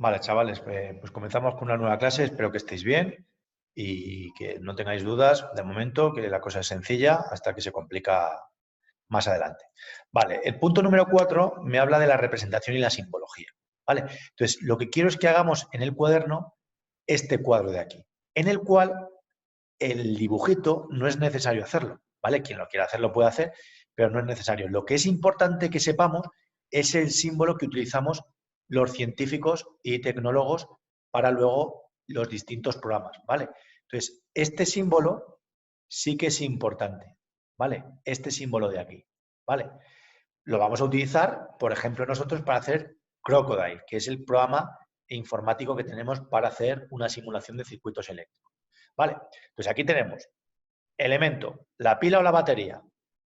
Vale, chavales, pues comenzamos con una nueva clase. Espero que estéis bien y que no tengáis dudas de momento, que la cosa es sencilla hasta que se complica más adelante. Vale, el punto número 4 me habla de la representación y la simbología. Vale, entonces lo que quiero es que hagamos en el cuaderno este cuadro de aquí, en el cual el dibujito no es necesario hacerlo. ¿Vale? Quien lo quiera hacer lo puede hacer, pero no es necesario. Lo que es importante que sepamos es el símbolo que utilizamos los científicos y tecnólogos para luego los distintos programas, ¿vale? Entonces, este símbolo sí que es importante, ¿vale? Este símbolo de aquí, ¿vale? Lo vamos a utilizar, por ejemplo, nosotros para hacer Crocodile, que es el programa informático que tenemos para hacer una simulación de circuitos eléctricos, ¿vale? Entonces, aquí tenemos elemento, la pila o la batería.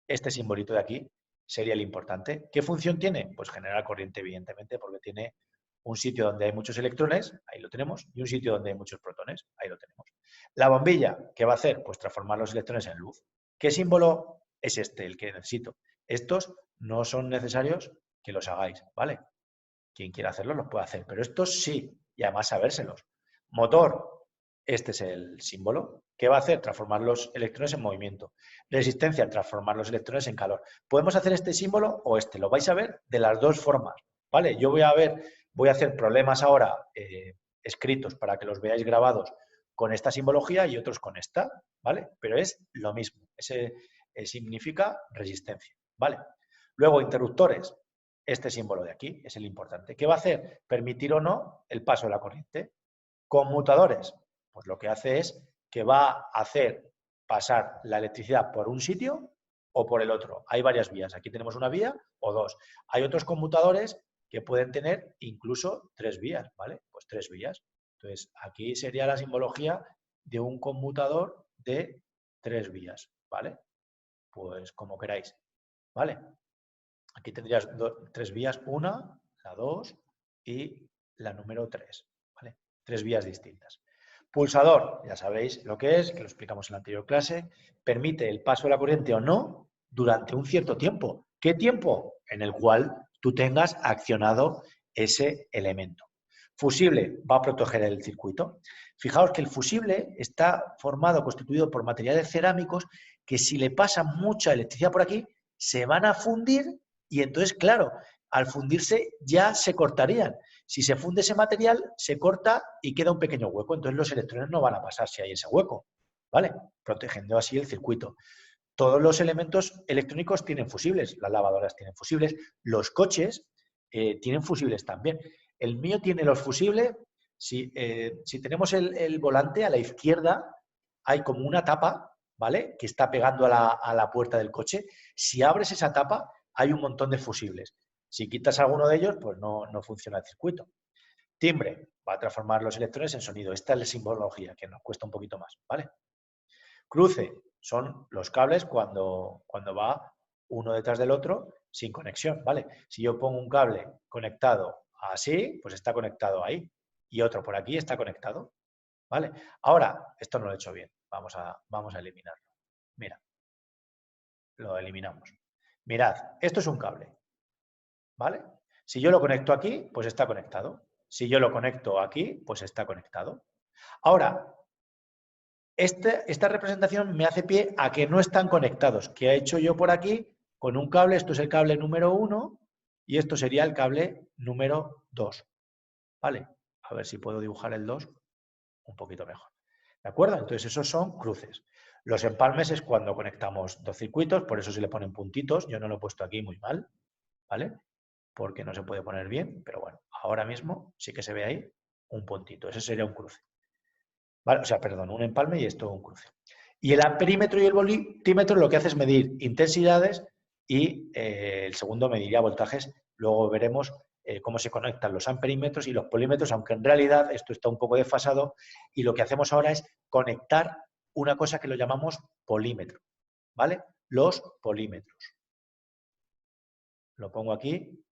Este simbolito de aquí sería el importante. ¿Qué función tiene? Pues generar corriente, evidentemente, porque tiene un sitio donde hay muchos electrones, ahí lo tenemos, y un sitio donde hay muchos protones, ahí lo tenemos. La bombilla, ¿qué va a hacer? Pues transformar los electrones en luz. ¿Qué símbolo es este, el que necesito? Estos no son necesarios que los hagáis, ¿vale? Quien quiera hacerlo los puede hacer, pero estos sí, y además sabérselos. Motor, este es el símbolo. ¿Qué va a hacer? Transformar los electrones en movimiento. Resistencia, transformar los electrones en calor. Podemos hacer este símbolo o este. Lo vais a ver de las dos formas, ¿vale? Yo voy a hacer problemas ahora escritos para que los veáis grabados con esta simbología y otros con esta, ¿vale? Pero es lo mismo. Ese significa resistencia, ¿vale? Luego, interruptores. Este símbolo de aquí es el importante. ¿Qué va a hacer? Permitir o no el paso de la corriente. Conmutadores, pues lo que hace es que va a hacer pasar la electricidad por un sitio o por el otro. Hay varias vías. Aquí tenemos una vía o dos. Hay otros conmutadores que pueden tener incluso tres vías, ¿vale? Pues tres vías. Entonces, aquí sería la simbología de un conmutador de tres vías, ¿vale? Pues como queráis, ¿vale? Aquí tendrías tres vías, una, la 2 y la número 3, ¿vale? Tres vías distintas. Pulsador, ya sabéis lo que es, que lo explicamos en la anterior clase, permite el paso de la corriente o no durante un cierto tiempo. ¿Qué tiempo? En el cual tú tengas accionado ese elemento. Fusible va a proteger el circuito. Fijaos que el fusible está formado, constituido por materiales cerámicos que si le pasa mucha electricidad por aquí, se van a fundir y entonces, claro, al fundirse ya se cortarían. Si se funde ese material, se corta y queda un pequeño hueco. Entonces los electrones no van a pasar si hay ese hueco, ¿vale? Protegiendo así el circuito. Todos los elementos electrónicos tienen fusibles. Las lavadoras tienen fusibles. Los coches tienen fusibles también. El mío tiene los fusibles. Si tenemos el volante a la izquierda, hay como una tapa, ¿vale? Que está pegando a la puerta del coche. Si abres esa tapa, hay un montón de fusibles. Si quitas alguno de ellos, pues no funciona el circuito. Timbre, va a transformar los electrones en sonido. Esta es la simbología, que nos cuesta un poquito más, ¿vale? Cruce, son los cables cuando va uno detrás del otro sin conexión, ¿vale? Si yo pongo un cable conectado así, pues está conectado ahí. Y otro por aquí está conectado, ¿vale? Ahora, esto no lo he hecho bien. Vamos a eliminarlo. Mira, lo eliminamos. Mirad, esto es un cable, ¿vale? Si yo lo conecto aquí, pues está conectado. Si yo lo conecto aquí, pues está conectado. Ahora, esta representación me hace pie a que no están conectados. ¿Qué he hecho yo por aquí? Con un cable, esto es el cable número 1 y esto sería el cable número 2. ¿Vale? A ver si puedo dibujar el 2 un poquito mejor. ¿De acuerdo? Entonces esos son cruces. Los empalmes es cuando conectamos dos circuitos, por eso se le ponen puntitos. Yo no lo he puesto aquí muy mal, ¿vale? Porque no se puede poner bien, pero bueno, ahora mismo sí que se ve ahí un puntito. Ese sería un cruce. ¿Vale? O sea, perdón, un empalme y esto un cruce. Y el amperímetro y el voltímetro lo que hace es medir intensidades y el segundo mediría voltajes. Luego veremos cómo se conectan los amperímetros y los polímetros, aunque en realidad esto está un poco desfasado y lo que hacemos ahora es conectar una cosa que lo llamamos polímetro, ¿vale? Los polímetros. Lo pongo aquí,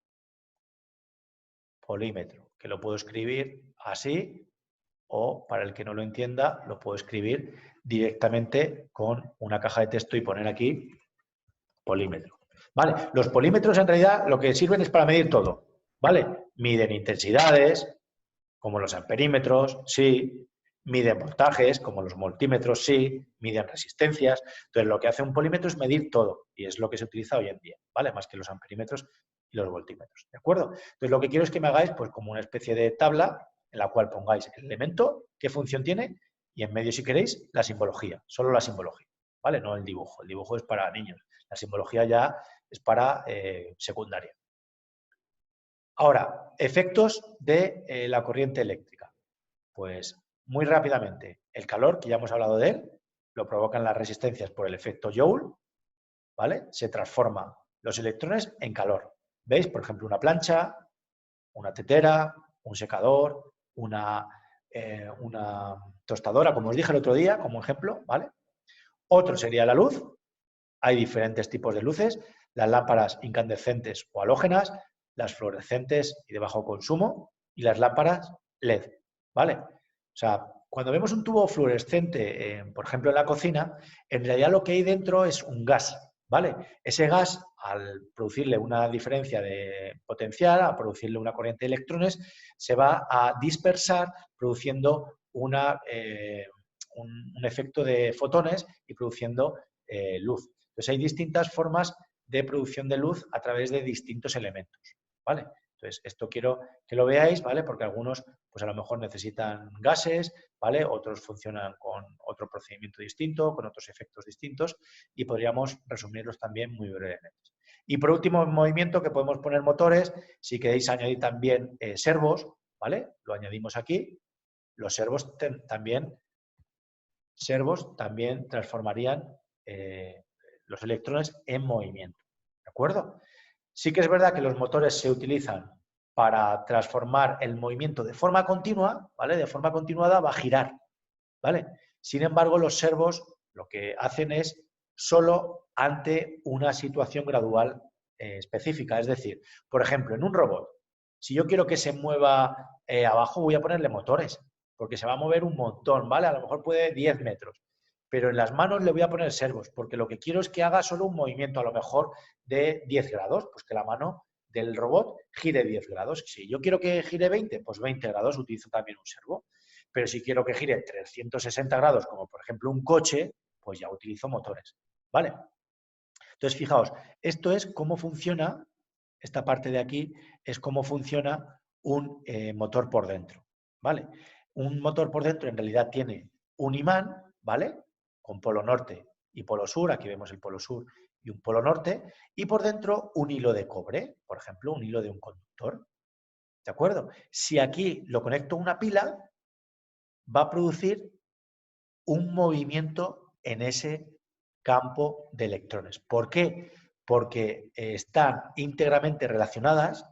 polímetro, que lo puedo escribir así o, para el que no lo entienda, lo puedo escribir directamente con una caja de texto y poner aquí polímetro. ¿Vale? Los polímetros en realidad lo que sirven es para medir todo, ¿vale? Miden intensidades, como los amperímetros, sí. Miden voltajes, como los voltímetros, sí. Miden resistencias. Entonces, lo que hace un polímetro es medir todo, y es lo que se utiliza hoy en día, ¿vale? Más que los amperímetros y los voltímetros, ¿de acuerdo? Entonces, lo que quiero es que me hagáis, pues, como una especie de tabla en la cual pongáis el elemento, qué función tiene, y en medio, si queréis, la simbología, solo la simbología, ¿vale? No el dibujo. El dibujo es para niños. La simbología ya es para secundaria. Ahora, efectos de la corriente eléctrica. Pues muy rápidamente, el calor, que ya hemos hablado de él, lo provocan las resistencias por el efecto Joule, ¿vale? Se transforman los electrones en calor. ¿Veis? Por ejemplo, una plancha, una tetera, un secador, una tostadora, como os dije el otro día, como ejemplo, ¿vale? Otro sería la luz. Hay diferentes tipos de luces, las lámparas incandescentes o halógenas, las fluorescentes y de bajo consumo, y las lámparas LED, ¿vale? O sea, cuando vemos un tubo fluorescente, por ejemplo, en la cocina, en realidad lo que hay dentro es un gas, ¿vale? Ese gas, al producirle una diferencia de potencial, a producirle una corriente de electrones, se va a dispersar produciendo un efecto de fotones y produciendo luz. Entonces hay distintas formas de producción de luz a través de distintos elementos, ¿vale? Entonces, esto quiero que lo veáis, ¿vale? Porque algunos, pues a lo mejor necesitan gases, ¿vale? Otros funcionan con otro procedimiento distinto, con otros efectos distintos, y podríamos resumirlos también muy brevemente. Y por último, en movimiento, que podemos poner motores, si queréis añadir también servos, ¿vale? Lo añadimos aquí. Los servos también transformarían los electrones en movimiento, ¿de acuerdo? Sí que es verdad que los motores se utilizan para transformar el movimiento de forma continua, ¿vale? De forma continuada va a girar, ¿vale? Sin embargo, los servos lo que hacen es solo ante una situación gradual específica. Es decir, por ejemplo, en un robot, si yo quiero que se mueva abajo, voy a ponerle motores, porque se va a mover un montón, ¿vale? A lo mejor puede 10 metros. Pero en las manos le voy a poner servos, porque lo que quiero es que haga solo un movimiento, a lo mejor de 10 grados, pues que la mano del robot gire 10 grados. Si yo quiero que gire 20, pues 20 grados, utilizo también un servo. Pero si quiero que gire 360 grados, como por ejemplo un coche, pues ya utilizo motores, ¿vale? Entonces, fijaos, esto es cómo funciona, esta parte de aquí es cómo funciona un motor por dentro, ¿vale? Un motor por dentro en realidad tiene un imán, ¿vale? Con polo norte y polo sur, aquí vemos el polo sur y un polo norte, y por dentro un hilo de cobre, por ejemplo, un hilo de un conductor, ¿de acuerdo? Si aquí lo conecto a una pila, va a producir un movimiento en ese campo de electrones. ¿Por qué? Porque están íntegramente relacionadas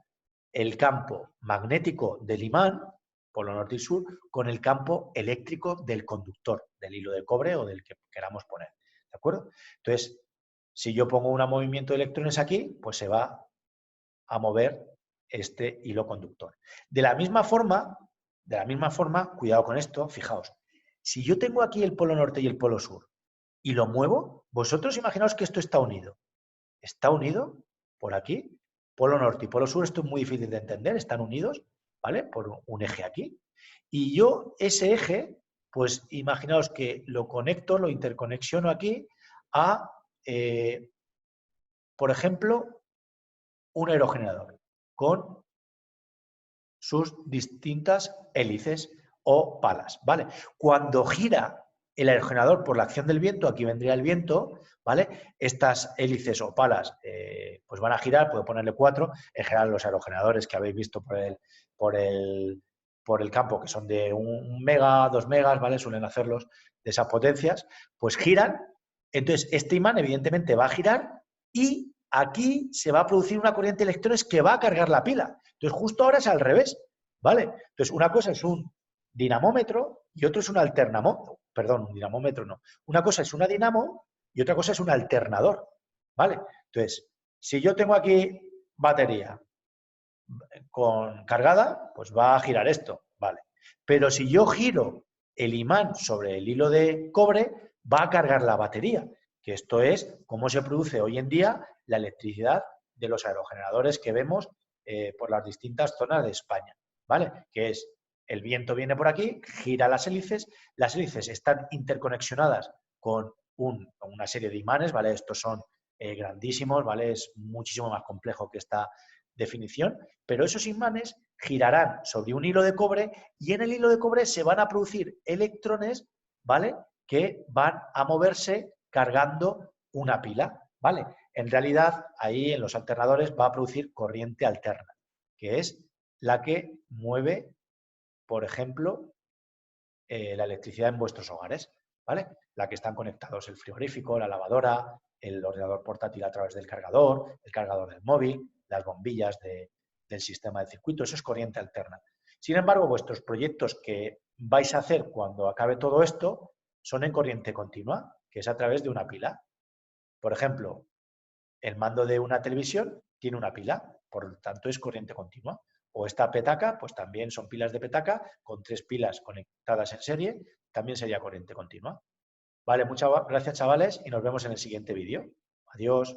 el campo magnético del imán, polo norte y sur, con el campo eléctrico del conductor, del hilo de cobre o del que queramos poner. ¿De acuerdo? Entonces, si yo pongo un movimiento de electrones aquí, pues se va a mover este hilo conductor. De la misma forma, cuidado con esto, fijaos, si yo tengo aquí el polo norte y el polo sur y lo muevo, vosotros imaginaos que esto está unido. ¿Está unido por aquí? Polo norte y polo sur, esto es muy difícil de entender, están unidos, ¿vale? Por un eje aquí. Y yo ese eje, pues imaginaos que lo conecto, lo interconexiono aquí a, por ejemplo, un aerogenerador con sus distintas hélices o palas, ¿vale? Cuando gira el aerogenerador por la acción del viento, aquí vendría el viento, ¿vale? Estas hélices o palas pues van a girar, puedo ponerle 4, en general los aerogeneradores que habéis visto por el campo, que son de 1 mega, 2 megas, ¿vale? Suelen hacerlos de esas potencias, pues giran, entonces este imán evidentemente va a girar y aquí se va a producir una corriente de electrones que va a cargar la pila. Entonces, justo ahora es al revés, ¿vale? Entonces, una cosa es un dinamómetro y otro es un alternamómetro. Perdón, un dinamómetro no. Una cosa es una dinamo y otra cosa es un alternador, ¿vale? Entonces, si yo tengo aquí batería con cargada, pues va a girar esto, ¿vale? Pero si yo giro el imán sobre el hilo de cobre, va a cargar la batería, que esto es cómo se produce hoy en día la electricidad de los aerogeneradores que vemos por las distintas zonas de España, ¿vale? Que es el viento viene por aquí, gira las hélices están interconexionadas con una serie de imanes, ¿vale? Estos son grandísimos, ¿vale? Es muchísimo más complejo que esta definición, pero esos imanes girarán sobre un hilo de cobre y en el hilo de cobre se van a producir electrones, ¿vale? Que van a moverse cargando una pila, ¿vale? En realidad, ahí en los alternadores va a producir corriente alterna, que es la que mueve, por ejemplo, la electricidad en vuestros hogares, ¿vale? La que están conectados el frigorífico, la lavadora, el ordenador portátil a través del cargador, el cargador del móvil, las bombillas del sistema de circuito, eso es corriente alterna. Sin embargo, vuestros proyectos que vais a hacer cuando acabe todo esto son en corriente continua, que es a través de una pila. Por ejemplo, el mando de una televisión tiene una pila, por lo tanto es corriente continua. O esta petaca, pues también son pilas de petaca, con 3 pilas conectadas en serie, también sería corriente continua. Vale, muchas gracias chavales y nos vemos en el siguiente vídeo. Adiós.